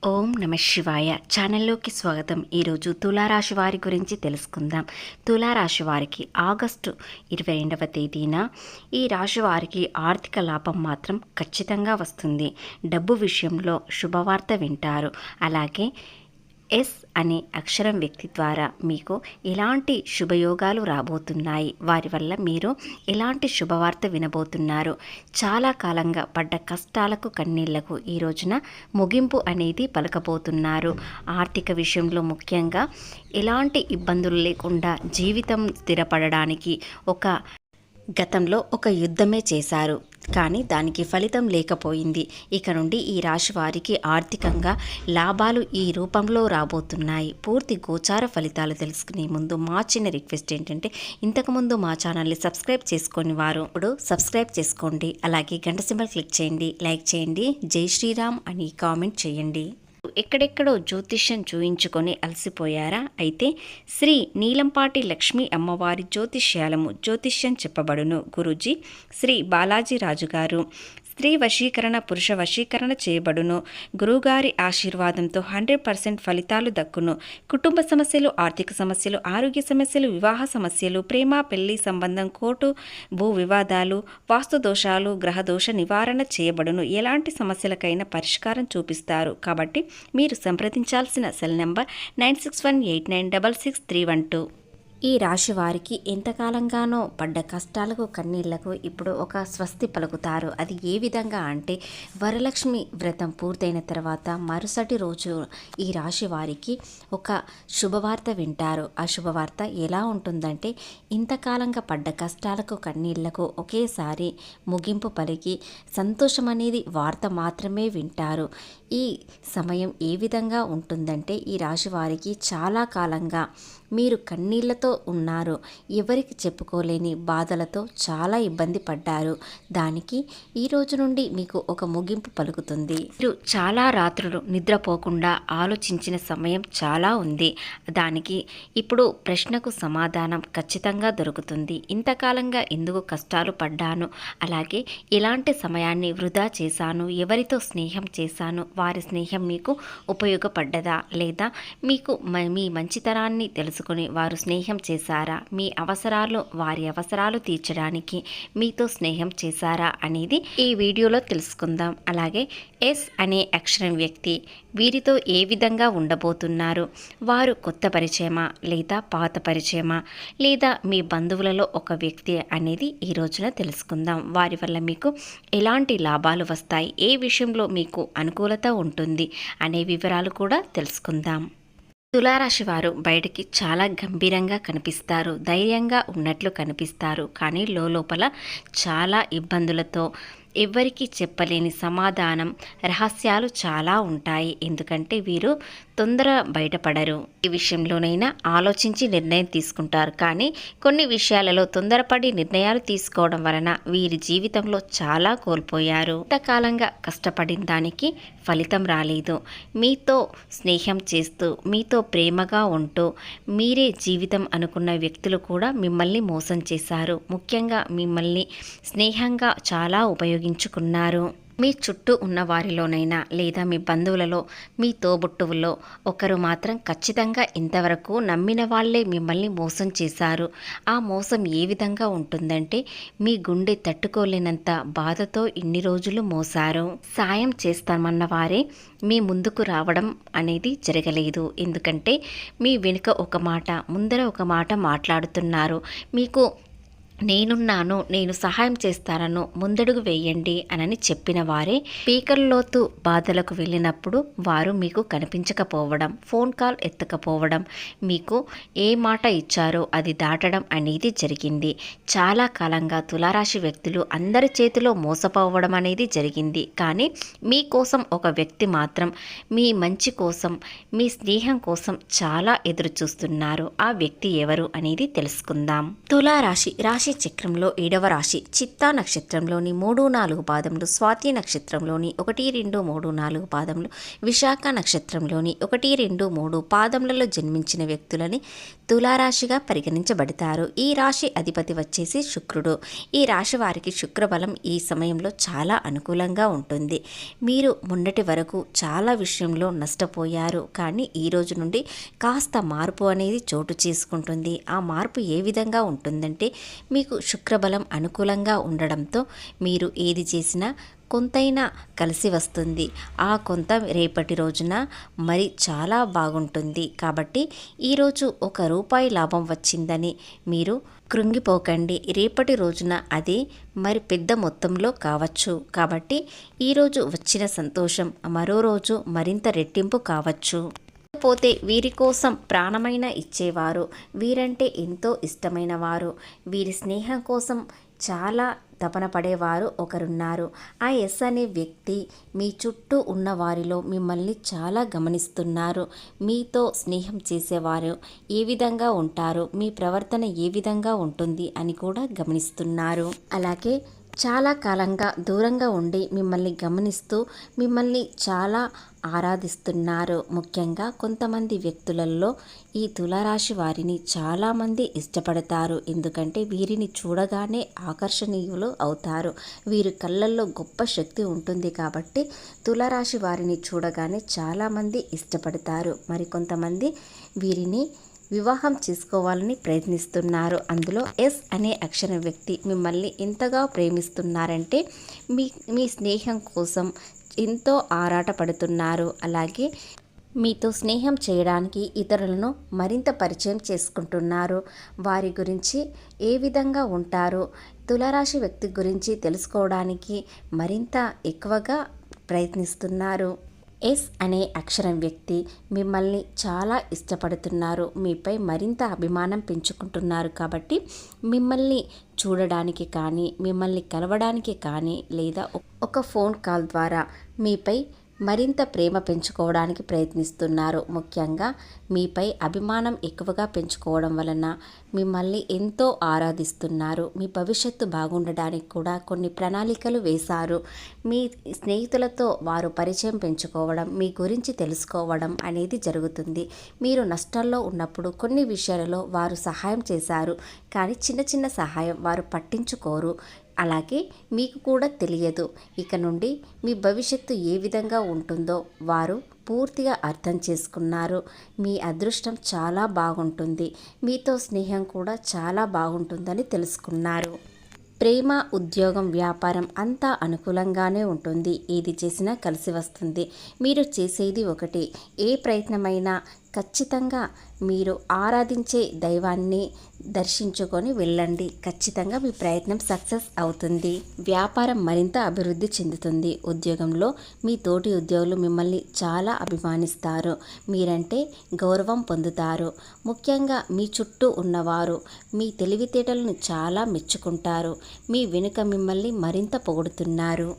ఓం నమ శివాయ ఛానల్లోకి స్వాగతం. ఈరోజు తులారాశి వారి గురించి తెలుసుకుందాం. తులారాశి వారికి ఆగస్టు 22వ తేదీన ఈ రాశి వారికి ఆర్థిక లాభం మాత్రం ఖచ్చితంగా వస్తుంది. డబ్బు విషయంలో శుభవార్త వింటారు. అలాగే ఎస్ అనే అక్షరం వ్యక్తి ద్వారా మీకు ఎలాంటి శుభయోగాలు రాబోతున్నాయి, వారి వల్ల మీరు ఎలాంటి శుభవార్త వినబోతున్నారు, చాలా కాలంగా పడ్డ కష్టాలకు కన్నీళ్లకు ఈ రోజున ముగింపు అనేది పలకబోతున్నారు. ఆర్థిక విషయంలో ముఖ్యంగా ఎలాంటి ఇబ్బందులు లేకుండా జీవితం స్థిరపడడానికి గతంలో ఒక యుద్ధమే చేశారు, కానీ దానికి ఫలితం లేకపోయింది. ఇక నుండి ఈ రాశి వారికి ఆర్థికంగా లాభాలు ఈ రూపంలో రాబోతున్నాయి. పూర్తి గోచార ఫలితాలు తెలుసుకునే ముందు మా చిన్న రిక్వెస్ట్ ఏంటంటే, ఇంతకుముందు మా ఛానల్ని సబ్స్క్రైబ్ చేసుకొని వారు ఇప్పుడు సబ్స్క్రైబ్ చేసుకోండి. అలాగే గంట సింబల్ క్లిక్ చేయండి, లైక్ చేయండి, జై శ్రీరామ్ అని కామెంట్ చేయండి. ఎక్కడెక్కడో జ్యోతిష్యం చూయించుకొని అలసిపోయారా? అయితే శ్రీ నీలంపాటి లక్ష్మీ అమ్మవారి జ్యోతిష్యం చెప్పబడును. గురూజీ శ్రీ బాలాజీ రాజు గారు. స్త్రీ వశీకరణ, పురుష వశీకరణ చేయబడును. గురువుగారి ఆశీర్వాదంతో 100% ఫలితాలు దక్కును. కుటుంబ సమస్యలు, ఆర్థిక సమస్యలు, ఆరోగ్య సమస్యలు, వివాహ సమస్యలు, ప్రేమ పెళ్లి సంబంధం, కోర్టు భూ వివాదాలు, వాస్తు దోషాలు, గ్రహ దోష నివారణ చేయబడును. ఎలాంటి సమస్యలకైనా పరిష్కారం చూపిస్తారు. కాబట్టి మీరు సంప్రదించాల్సిన సెల్ నెంబర్ 9618966312. ఈ రాశి వారికి ఎంతకాలంగానో పడ్డ కష్టాలకు కన్నీళ్లకు ఇప్పుడు ఒక స్వస్తి పలుకుతారు. అది ఏ విధంగా అంటే, వరలక్ష్మి వ్రతం పూర్తయిన తర్వాత మరుసటి రోజు ఈ రాశి వారికి ఒక శుభవార్త వింటారు. ఆ శుభవార్త ఎలా ఉంటుందంటే, ఇంతకాలంగా పడ్డ కష్టాలకు కన్నీళ్లకు ఒకేసారి ముగింపు పలికి సంతోషం అనేది వార్త మాత్రమే వింటారు. ఈ సమయం ఏ విధంగా ఉంటుందంటే, ఈ రాశి వారికి చాలా కాలంగా మీరు కన్నీళ్లతో ఉన్నారు, ఎవరికి చెప్పుకోలేని బాధలతో చాలా ఇబ్బంది పడ్డారు. దానికి ఈ రోజు నుండి మీకు ఒక ముగింపు పలుకుతుంది. మీరు చాలా రాత్రులు నిద్రపోకుండా ఆలోచించిన సమయం చాలా ఉంది. దానికి ఇప్పుడు ప్రశ్నకు సమాధానం ఖచ్చితంగా దొరుకుతుంది. ఇంతకాలంగా ఎందుకు కష్టాలు పడ్డాను, అలాగే ఎలాంటి సమయాన్ని వృధా చేశాను, ఎవరితో స్నేహం చేశాను, వారి స్నేహం మీకు ఉపయోగపడ్డదా, లేదా మీకు మీ మంచితనాన్ని తెలుసుకుని వారు స్నేహం చేశారా, మీ అవసరాలు వారి అవసరాలు తీర్చడానికి మీతో స్నేహం చేశారా అనేది ఈ వీడియోలో తెలుసుకుందాం. అలాగే ఎస్ అనే అక్షరం వ్యక్తి వీరితో ఏ విధంగా ఉండబోతున్నారు, వారు కొత్త పరిచయమా లేదా పాత పరిచయమా, లేదా మీ బంధువులలో ఒక వ్యక్తి అనేది ఈ రోజున తెలుసుకుందాం. వారి వల్ల మీకు ఎలాంటి లాభాలు వస్తాయి, ఏ విషయంలో మీకు అనుకూలత ఉంటుంది అనే వివరాలు కూడా తెలుసుకుందాం. తులారాశి వారు బయటికి చాలా గంభీరంగా కనిపిస్తారు, ధైర్యంగా ఉన్నట్లు కనిపిస్తారు, కానీ లోపల చాలా ఇబ్బందులతో, ఎవ్వరికీ చెప్పలేని సమాధానం, రహస్యాలు చాలా ఉంటాయి. ఎందుకంటే వీరు తొందర బయటపడరు. ఈ విషయంలోనైనా ఆలోచించి నిర్ణయం తీసుకుంటారు, కానీ కొన్ని విషయాలలో తొందరపడి నిర్ణయాలు తీసుకోవడం వలన వీరి జీవితంలో చాలా కోల్పోయారు. ఇంతకాలంగా కష్టపడిన దానికి ఫలితం రాలేదు. మీతో స్నేహం చేస్తూ, మీతో ప్రేమగా ఉంటూ, మీరే జీవితం అనుకున్న వ్యక్తులు కూడా మిమ్మల్ని మోసం చేశారు. ముఖ్యంగా మిమ్మల్ని స్నేహంగా చాలా ఉపయోగించుకున్నారు. మీ చుట్టూ ఉన్న వారిలోనైనా లేదా మీ బంధువులలో, మీ తోబుట్టువుల్లో ఒకరు మాత్రం ఖచ్చితంగా ఇంతవరకు నమ్మిన వాళ్ళే మిమ్మల్ని మోసం చేశారు. ఆ మోసం ఏ విధంగా ఉంటుందంటే, మీ గుండె తట్టుకోలేనంత బాధతో ఇన్ని రోజులు మోసారు. సాయం చేస్తామన్న వారే మీ ముందుకు రావడం అనేది జరగలేదు. ఎందుకంటే మీ వెనుక ఒక మాట, ముందర ఒక మాట మాట్లాడుతున్నారు. మీకు నేనున్నాను, నేను సహాయం చేస్తానను, ముందడుగు వేయండి అని చెప్పిన వారే పీకల్లోతు బాధలకు వెళ్ళినప్పుడు వారు మీకు కనిపించకపోవడం, ఫోన్ కాల్ ఎత్తకపోవడం, మీకు ఏ మాట ఇచ్చారో అది దాటడం అనేది జరిగింది. చాలా కాలంగా తులారాశి వ్యక్తులు అందరి చేతిలో మోసపోవడం అనేది జరిగింది. కానీ మీకోసం ఒక వ్యక్తి మాత్రం మీ మంచి కోసం, మీ స్నేహం కోసం చాలా ఎదురు చూస్తున్నారు. ఆ వ్యక్తి ఎవరు అనేది తెలుసుకుందాం. తులారాశి చక్రంలో 7వ రాశి. చిత్తా నక్షత్రంలోని 3-4 పాదములు, స్వాతి నక్షత్రంలోని 1-2-3-4 పాదములు, విశాఖ నక్షత్రంలోని 1-2-3 పాదములలో జన్మించిన వ్యక్తులని తులారాశిగా పరిగణించబడతారు. ఈ రాశి అధిపతి వచ్చేసి శుక్రుడు. ఈ రాశి వారికి శుక్రబలం ఈ సమయంలో చాలా అనుకూలంగా ఉంటుంది. మీరు మొన్నటి వరకు చాలా విషయంలో నష్టపోయారు, కానీ ఈ రోజు నుండి కాస్త మార్పు అనేది చోటు చేసుకుంటుంది. ఆ మార్పు ఏ విధంగా ఉంటుందంటే, మీకు శుక్రబలం అనుకూలంగా ఉండడంతో మీరు ఏది చేసినా కొంతైనా కలిసి వస్తుంది. ఆ కొంత రేపటి రోజున మరి చాలా బాగుంటుంది. కాబట్టి ఈరోజు ₹1 లాభం వచ్చిందని మీరు కృంగిపోకండి. రేపటి రోజున అది మరి పెద్ద మొత్తంలో కావచ్చు. కాబట్టి ఈరోజు వచ్చిన సంతోషం మరో రోజు మరింత రెట్టింపు కావచ్చు. పోతే వీరి కోసం ప్రాణమైన ఇచ్చేవారు, వీరంటే ఎంతో ఇష్టమైన వారు, వీరి స్నేహం కోసం చాలా తపన పడేవారు ఒకరున్నారు. ఆ ఎస్ అనే వ్యక్తి మీ చుట్టూ ఉన్న వారిలో మిమ్మల్ని చాలా గమనిస్తున్నారు. మీతో స్నేహం చేసేవారు ఏ విధంగా ఉంటారు, మీ ప్రవర్తన ఏ విధంగా ఉంటుంది అని కూడా గమనిస్తున్నారు. అలాగే చాలా కాలంగా దూరంగా ఉండి మిమ్మల్ని గమనిస్తూ మిమ్మల్ని చాలా ఆరాధిస్తున్నారు. ముఖ్యంగా కొంతమంది వ్యక్తులలో ఈ తులారాశి వారిని చాలామంది ఇష్టపడతారు. ఎందుకంటే వీరిని చూడగానే ఆకర్షణీయులు అవుతారు. వీరి కళ్ళల్లో గొప్ప శక్తి ఉంటుంది. కాబట్టి తులారాశి వారిని చూడగానే చాలామంది ఇష్టపడతారు. మరి కొంతమంది వీరిని వివాహం చేసుకోవాలని ప్రయత్నిస్తున్నారు. అందులో ఎస్ అనే అక్షరం వ్యక్తి మిమ్మల్ని ఎంతగా ప్రేమిస్తున్నారంటే మీ స్నేహం కోసం ఎంతో ఆరాటపడుతున్నారు. అలాగే మీతో స్నేహం చేయడానికి ఇతరులను మరింత పరిచయం చేసుకుంటున్నారు. వారి గురించి ఏ విధంగా ఉంటారో తులారాశి వ్యక్తి గురించి తెలుసుకోవడానికి మరింత ఎక్కువగా ప్రయత్నిస్తున్నారు. ఎస్ అనే అక్షరం వ్యక్తి మిమ్మల్ని చాలా ఇష్టపడుతున్నారు. మీపై మరింత అభిమానం పెంచుకుంటున్నారు. కాబట్టి మిమ్మల్ని చూడడానికి కానీ, మిమ్మల్ని కలవడానికి కానీ, లేదా ఒక ఫోన్ కాల్ ద్వారా మీపై మరింత ప్రేమ పెంచుకోవడానికి ప్రయత్నిస్తున్నారు. ముఖ్యంగా మీపై అభిమానం ఎక్కువగా పెంచుకోవడం వలన మిమ్మల్ని ఎంతో ఆరాధిస్తున్నారు. మీ భవిష్యత్తు బాగుండడానికి కూడా కొన్ని ప్రణాళికలు వేశారు. మీ స్నేహితులతో వారు పరిచయం పెంచుకోవడం, మీ గురించి తెలుసుకోవడం అనేది జరుగుతుంది. మీరు నష్టాల్లో ఉన్నప్పుడు కొన్ని విషయాలలో వారు సహాయం చేశారు, కానీ చిన్న చిన్న సహాయం వారు పట్టించుకోరు. అలాగే మీకు కూడా తెలియదు. ఇక నుండి మీ భవిష్యత్తు ఏ విధంగా ఉంటుందో వారు పూర్తిగా అర్థం చేసుకున్నారు. మీ అదృష్టం చాలా బాగుంటుంది, మీతో స్నేహం కూడా చాలా బాగుంటుందని తెలుసుకున్నారు. ప్రేమ, ఉద్యోగం, వ్యాపారం అంతా అనుకూలంగానే ఉంటుంది. ఏది చేసినా కలిసి వస్తుంది. మీరు చేసేది ఒకటి, ఏ ప్రయత్నమైనా ఖచ్చితంగా మీరు ఆరాధించే దైవాన్ని దర్శించుకొని వెళ్ళండి. ఖచ్చితంగా మీ ప్రయత్నం సక్సెస్ అవుతుంది. వ్యాపారం మరింత అభివృద్ధి చెందుతుంది. ఉద్యోగంలో మీ తోటి ఉద్యోగులు మిమ్మల్ని చాలా అభిమానిస్తారు. మీరంటే గౌరవం పొందుతారు. ముఖ్యంగా మీ చుట్టూ ఉన్నవారు మీ తెలివితేటలను చాలా మెచ్చుకుంటారు. మీ వెనుక మిమ్మల్ని మరింత పొగుడుతున్నారు.